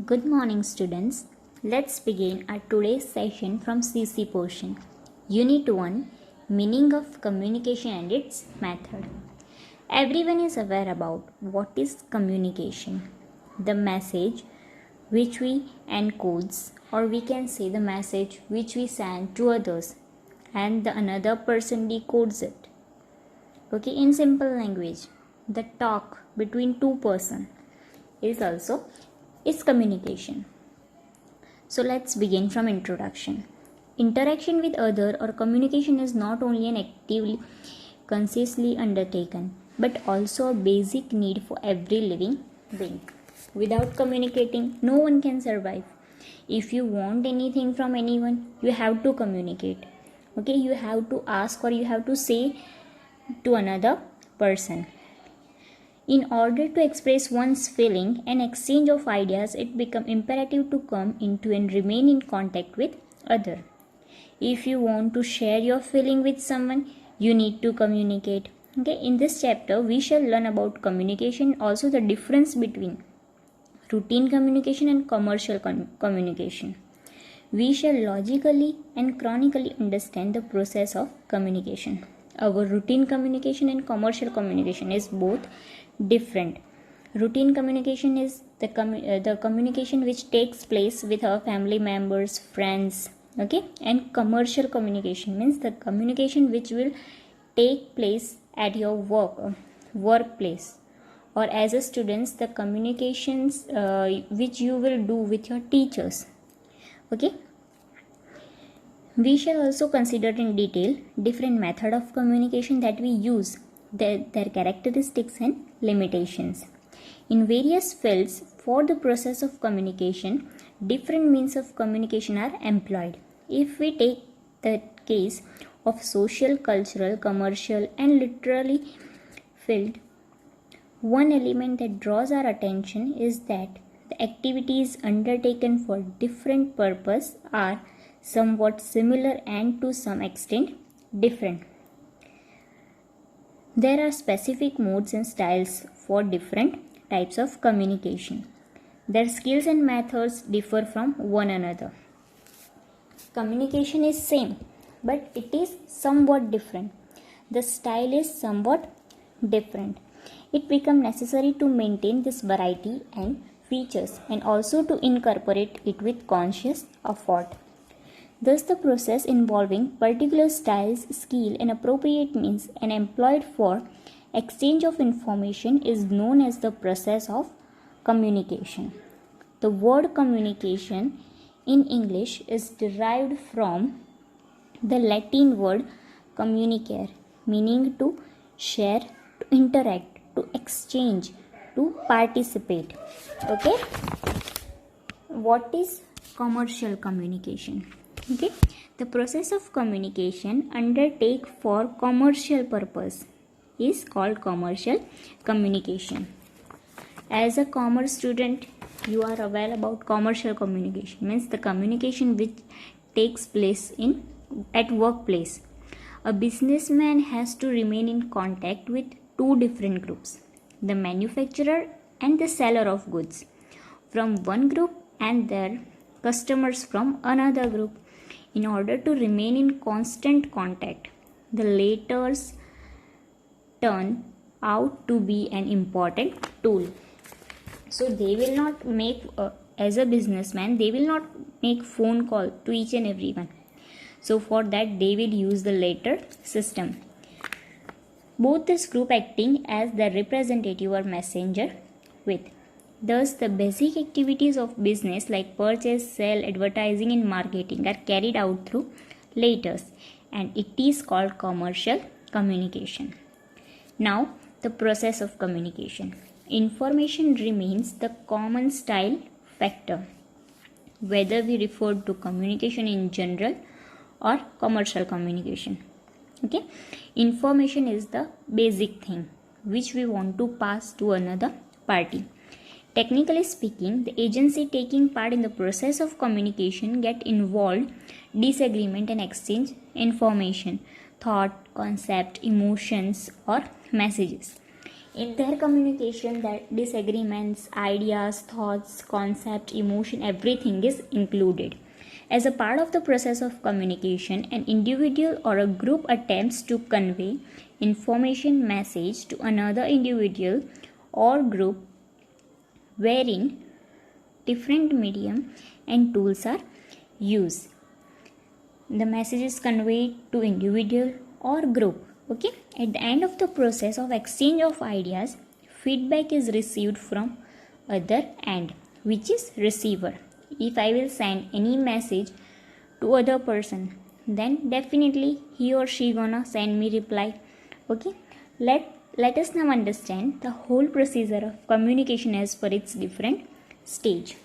Good morning, students. Let's begin our today's session from CC portion. Unit 1, Meaning of Communication and its Method. Everyone is aware about what is communication. The message which we encodes, or we can say the message which we send to others and the another person decodes it. Okay, in simple language, the talk between two persons is communication. So let's begin from introduction. Interaction with other or communication is not only an actively consciously undertaken but also a basic need for every living being. Without communicating, no one can survive. If you want anything from anyone, you have to communicate. Okay, you have to ask or you have to say to another person. In order to express one's feeling and exchange of ideas, it becomes imperative to come into and remain in contact with other. If you want to share your feeling with someone, you need to communicate. Okay, in this chapter, we shall learn about communication, also the difference between routine communication and commercial communication. We shall logically and chronically understand the process of communication. Our routine communication and commercial communication is both different. Routine communication is the communication which takes place with our family members, friends, okay, and commercial communication means the communication which will take place at your workplace, or as a students, the communications which you will do with your teachers. Okay, we shall also consider in detail different method of communication that we use, their characteristics and limitations. In various fields for the process of communication, different means of communication are employed. If we take the case of social, cultural, commercial and literary field, one element that draws our attention is that the activities undertaken for different purpose are somewhat similar and to some extent different. There are specific modes and styles for different types of communication. Their skills and methods differ from one another. Communication is same, but it is somewhat different. The style is somewhat different. It becomes necessary to maintain this variety and features and also to incorporate it with conscious effort. Thus, the process involving particular styles, skill, and appropriate means and employed for exchange of information is known as the process of communication. The word communication in English is derived from the Latin word communicare, meaning to share, to interact, to exchange, to participate. Okay? What is commercial communication? Okay, the process of communication undertake for commercial purpose is called commercial communication. As a commerce student, you are aware about commercial communication means the communication which takes place at workplace. A businessman has to remain in contact with two different groups, the manufacturer and the seller of goods from one group and their customers from another group. In order to remain in constant contact, the latter's turn out to be an important tool. So they will not make, as a businessman, they will not make phone call to each and everyone. So for that they will use the latter system. Both this group acting as the representative or messenger with. Thus, the basic activities of business like purchase, sale, advertising and marketing are carried out through letters and it is called commercial communication. Now, the process of communication. Information remains the common style factor, whether we refer to communication in general or commercial communication. Okay, information is the basic thing which we want to pass to another party. Technically speaking, the agency taking part in the process of communication get involved disagreement and exchange information, thought, concept, emotions or messages. In their communication, that disagreements, ideas, thoughts, concept, emotion, everything is included. As a part of the process of communication, an individual or a group attempts to convey information message to another individual or group wherein different medium and tools are used. The message is conveyed to individual or group. Okay, at the end of the process of exchange of ideas, feedback is received from other end, which is receiver. If I will send any message to other person, then definitely he or she gonna send me reply. Okay, let us now understand the whole procedure of communication as per its different stage.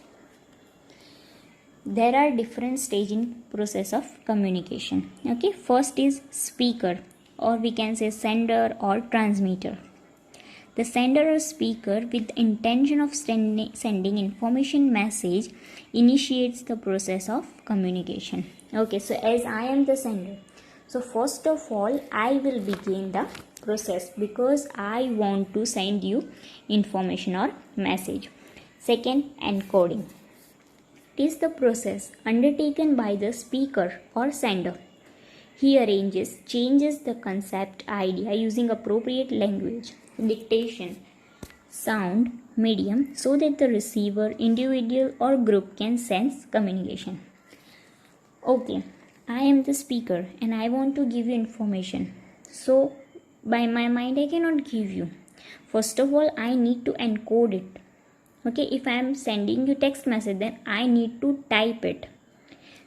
There are different stage in process of communication. Okay, first is speaker, or we can say sender or transmitter. The sender or speaker, with the intention of sending information message, initiates the process of communication. Okay, so as I am the sender, so first of all I will begin the process because I want to send you information or message. Second, encoding. It is the process undertaken by the speaker or sender. He arranges, changes the concept idea using appropriate language, dictation, sound, medium so that the receiver, individual or group can sense communication. Okay, I am the speaker and I want to give you information. So by my mind I cannot give you. First of all I need to encode it. Okay, if I am sending you text message, then I need to type it.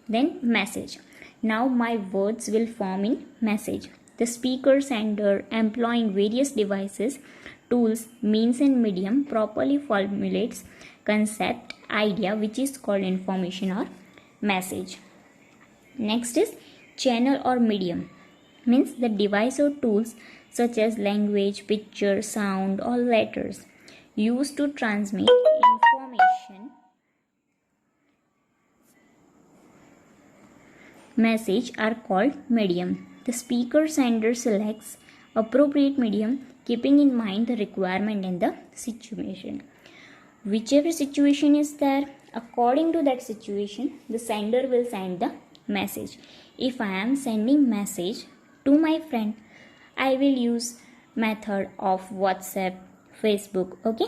Then message. Now my words will form in message. The speaker sender, employing various devices, tools, means and medium, properly formulates concept idea which is called information or message. Next is channel or medium. Means the device or tools such as language, picture, sound or letters used to transmit information message are called medium. The speaker sender selects appropriate medium keeping in mind the requirement and the situation. Whichever situation is there, according to that situation, the sender will send the message. If I am sending message to my friend, I will use method of WhatsApp, Facebook. Okay,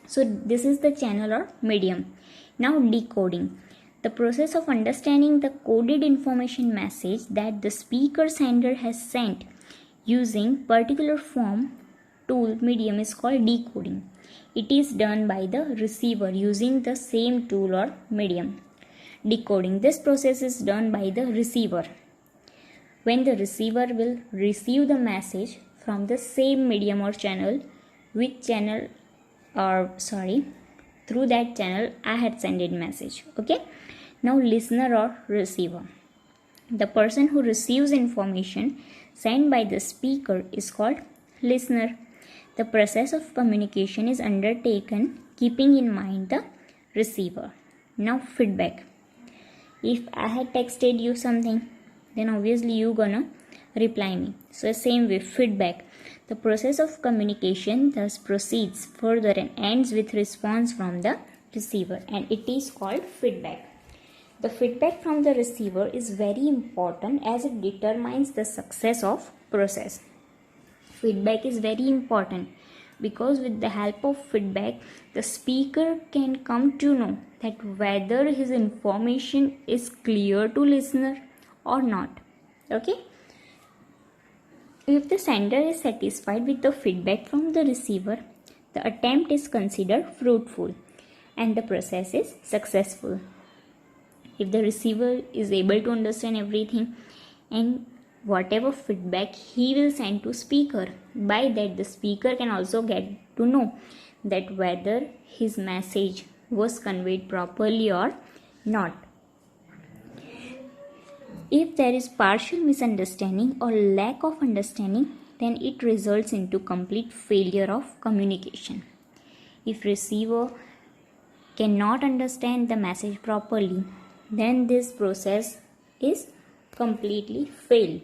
so this is the channel or medium. Now decoding. The process of understanding the coded information message that the speaker sender has sent using particular form, tool, medium is called decoding. It is done by the receiver using the same tool or medium. Decoding. This process is done by the receiver. When the receiver will receive the message from the same medium or channel, through that channel I had sent it message. Okay. Now listener or receiver. The person who receives information sent by the speaker is called listener. The process of communication is undertaken keeping in mind the receiver. Now feedback. If I had texted you something, then obviously you gonna reply me. So same way, feedback. The process of communication thus proceeds further and ends with response from the receiver, and it is called feedback. The feedback from the receiver is very important as it determines the success of process. Feedback is very important because with the help of feedback, the speaker can come to know that whether his information is clear to listener or not. Okay? If the sender is satisfied with the feedback from the receiver, the attempt is considered fruitful and the process is successful. If the receiver is able to understand everything and whatever feedback he will send to speaker, by that the speaker can also get to know that whether his message was conveyed properly or not. If there is partial misunderstanding or lack of understanding, then it results into complete failure of communication. If receiver cannot understand the message properly, then this process is completely failed.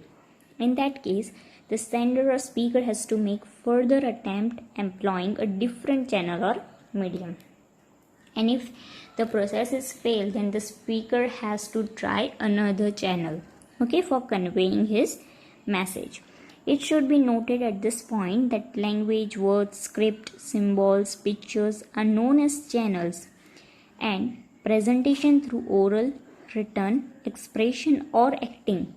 In that case, the sender or speaker has to make further attempt employing a different channel or medium. And if the process is failed, then the speaker has to try another channel, okay, for conveying his message. It should be noted at this point that language, words, script, symbols, pictures are known as channels, and presentation through oral, written, expression or acting,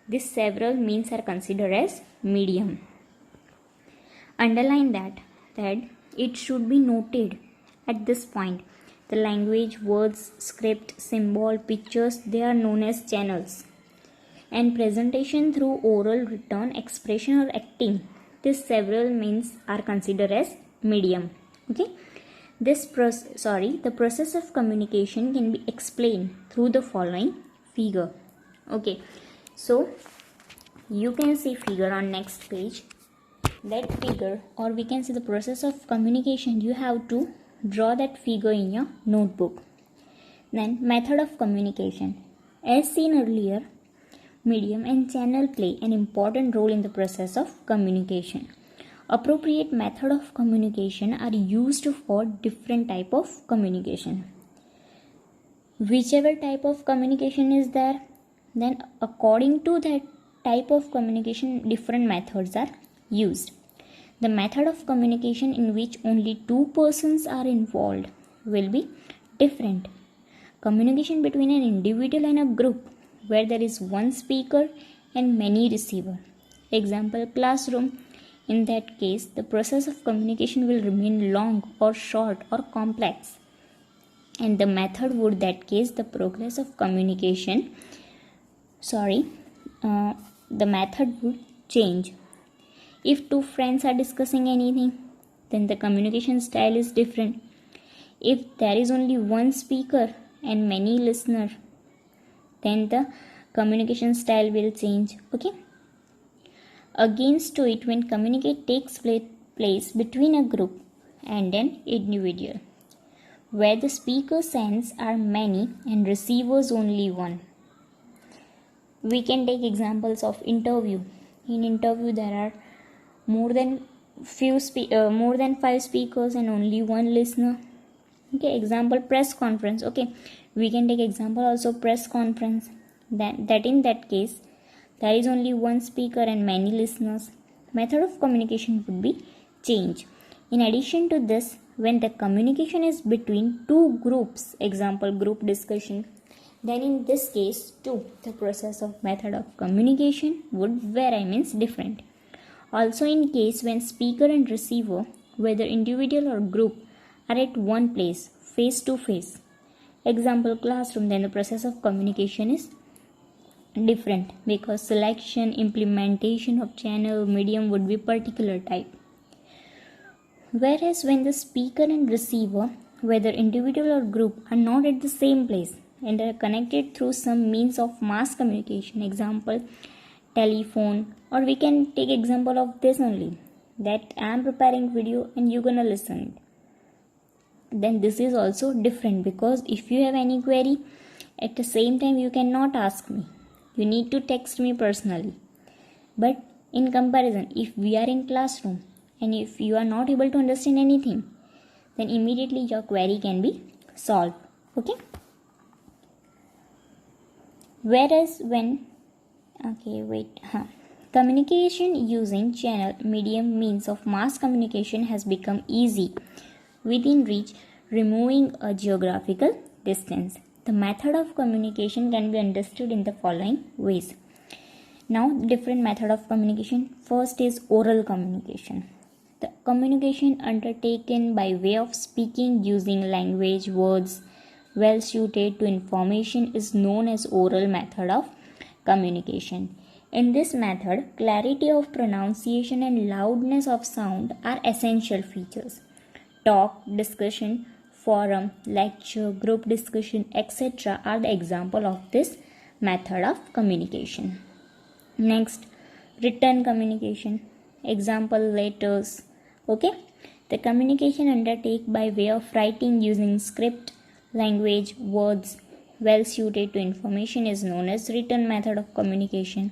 these several means are considered as medium. Underline that it should be noted at this point the language, words, script, symbol, pictures, they are known as channels, and presentation through oral, written, expression or acting, these several means are considered as medium. Okay, the process of communication can be explained through the following figure. Okay, so you can see figure on next page. That figure, or we can see the process of communication, you have to draw that figure in your notebook. Then method of communication. As seen earlier, medium and channel play an important role in the process of communication. Appropriate method of communication are used for different type of communication. Whichever type of communication is there, then according to that type of communication, different methods are used. The method of communication in which only two persons are involved will be different. Communication between an individual and a group where there is one speaker and many receiver. Example, classroom. In that case, the process of communication will remain long or short or complex. And the method would that case the progress of communication, the method would change. If two friends are discussing anything, then the communication style is different. If there is only one speaker and many listeners, then the communication style will change. Okay. Against to it, when communicate takes place between a group and an individual, where the speaker's ends are many and receivers only one. We can take examples of interview. In interview, there are more than 5 speakers and only one listener. Okay, example, press conference. Okay, we can take example also press conference. That in that case, there is only one speaker and many listeners. Method of communication would be change. In addition to this, when the communication is between two groups, example group discussion, then in this case too, the process of method of communication would vary, means different. Also in case when speaker and receiver, whether individual or group, are at one place, face to face. Example, classroom, then the process of communication is different because selection, implementation of channel, medium would be particular type. Whereas when the speaker and receiver, whether individual or group, are not at the same place and are connected through some means of mass communication, example, telephone, or we can take example of this only, that I am preparing video and you're gonna listen. Then this is also different because if you have any query, at the same time you cannot ask me. You need to text me personally. But in comparison, if we are in classroom and if you are not able to understand anything, then immediately your query can be solved. Okay. Whereas when communication using channel, medium, means of mass communication has become easy within reach, removing a geographical distance. The method of communication can be understood in the following ways. Now, different method of communication. First is oral communication. The communication undertaken by way of speaking using language, words well suited to information is known as oral method of communication. In this method, clarity of pronunciation and loudness of sound are essential features. Talk, discussion, forum, lecture, group discussion, etc. are the example of this method of communication. Next, written communication. Example, letters. Okay, the communication undertaken by way of writing using script, language, words well suited to information is known as written method of communication.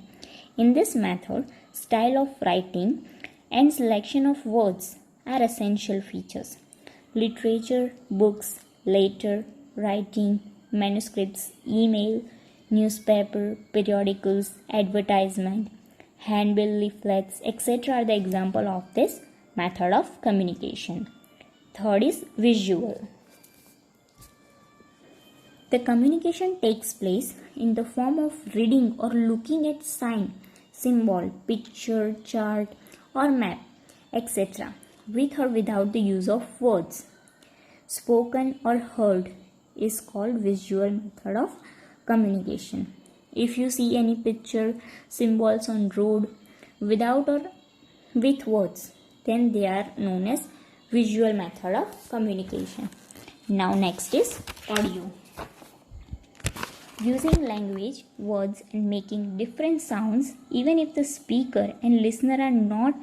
In this method, style of writing, and selection of words are essential features. Literature, books, letter, writing, manuscripts, email, newspaper, periodicals, advertisement, handbill leaflets, etc. are the example of this method of communication. Third is visual. The communication takes place in the form of reading or looking at sign, symbol, picture, chart or map, etc. with or without the use of words. Spoken or heard is called visual method of communication. If you see any picture, symbols on road without or with words, then they are known as visual method of communication. Now next is audio. Using language, words and making different sounds even if the speaker and listener are not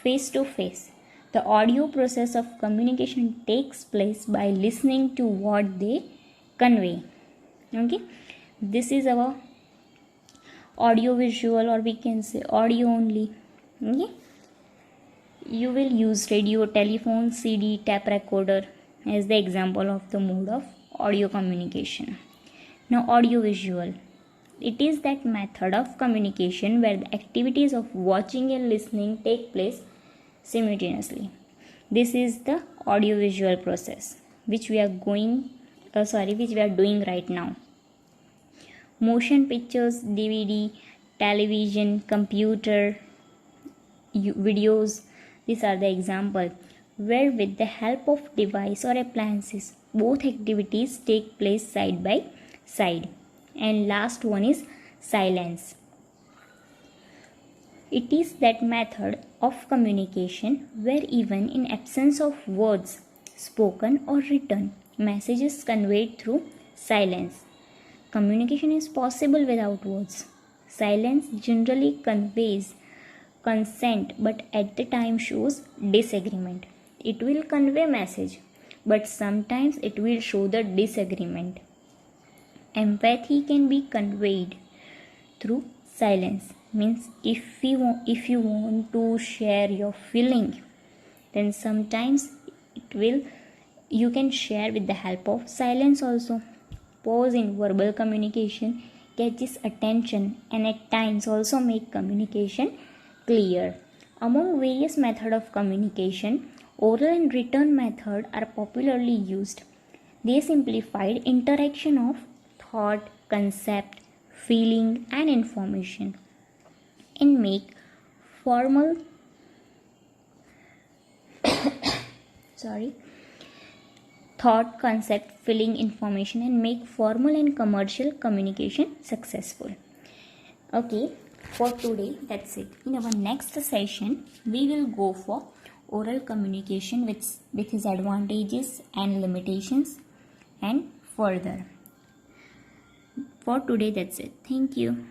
face to face. The audio process of communication takes place by listening to what they convey. Okay, this is our audio visual, or we can say audio only. Okay, you will use radio, telephone, CD, tape recorder as the example of the mode of audio communication. Now audio visual. It is that method of communication where the activities of watching and listening take place simultaneously. This is the audio visual process which we are doing right now. Motion pictures, DVD, television, computer, videos, these are the example where with the help of device or appliances both activities take place side by side. And last one is silence. It is that method of communication where even in absence of words spoken or written, message is conveyed through silence. Communication is possible without words. Silence generally conveys consent but at the time shows disagreement. It will convey message but sometimes it will show the disagreement. Empathy can be conveyed through silence. Means if you want to share your feeling, then sometimes you can share with the help of silence also. Pause in verbal communication catches attention and at times also make communication clear. Among various methods of communication, oral and written method are popularly used. They simplified interaction of thought, concept, feeling and information and make formal thought, concept, feeling, information and make formal and commercial communication successful. Okay, for today that's it. In our next session we will go for oral communication with its advantages and limitations and further. For today that's it. Thank you.